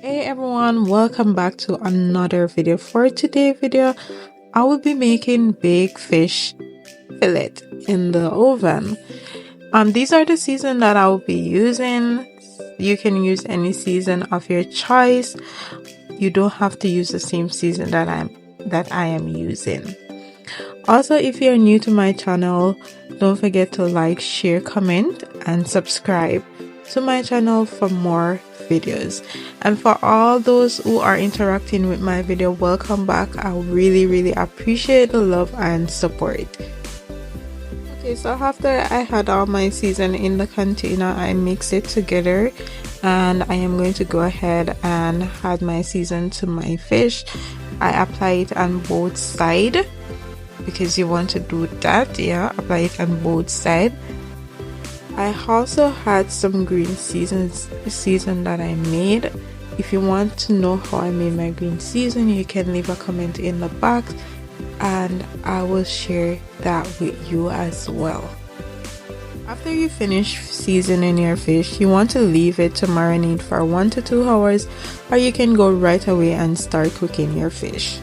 Hey everyone, welcome back to another video. For today's video, I will be making baked fish fillet in the oven. These are the season that I will be using. You can use any season of your choice. You don't have to use the same season that I am using. Also, if you're new to my channel, don't forget to like, share, comment, and subscribe to my channel for more videos. And for all those who are interacting with my video, welcome back. I really appreciate the love and support. Okay, so after I had all my season in the container, I mix it together, and I am going to go ahead and add my season to my fish. I apply it on both sides because you want to do that. Yeah, apply it on both sides. I also had some green season that I made. If you want to know how I made my green season, you can leave a comment in the box and I will share that with you as well. After you finish seasoning your fish, you want to leave it to marinate for 1 to 2 hours, or you can go right away and start cooking your fish.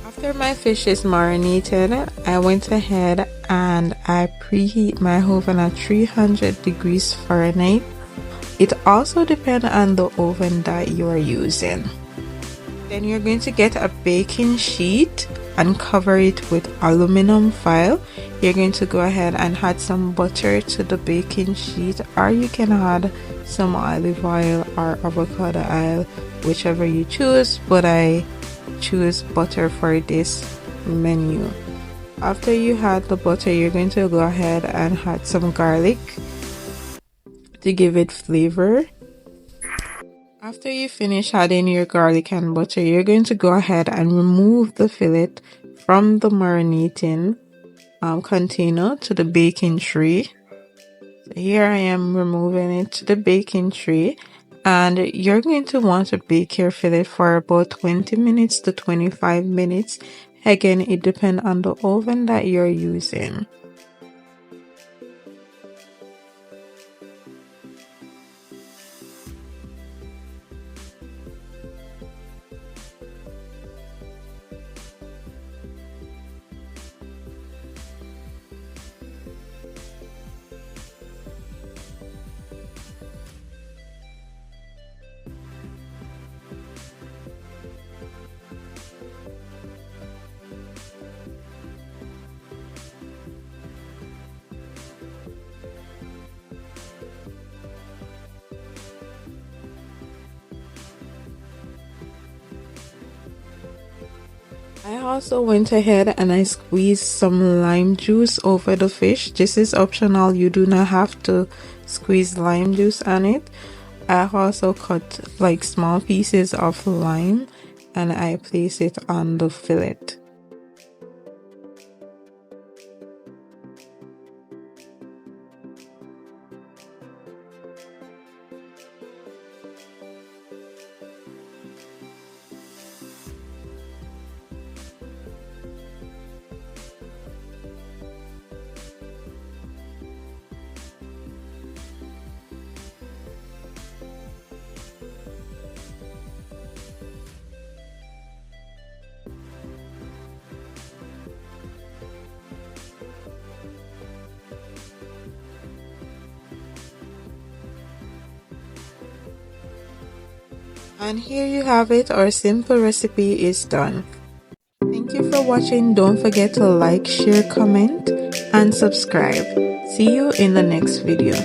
After my fish is marinated, I went ahead and I preheat my oven at 300 degrees Fahrenheit. It also depends on the oven that you are using. Then you're going to get a baking sheet and cover it with aluminum foil. You're going to go ahead and add some butter to the baking sheet, or you can add some olive oil or avocado oil, whichever you choose, but I choose butter for this menu. After you add the butter, you're going to go ahead and add some garlic to give it flavor. After you finish adding your garlic and butter, you're going to go ahead and remove the fillet from the marinating container to the baking tray. So here I am removing it to the baking tray, and you're going to want to bake your fillet for about 20 minutes to 25 minutes. Again, it depends on the oven that you're using. I also went ahead and I squeezed some lime juice over the fish. This is optional, you do not have to squeeze lime juice on it. I also cut like small pieces of lime and I place it on the fillet. And here you have it, our simple recipe is done. Thank you for watching. Don't forget to like, share, comment, and subscribe. See you in the next video.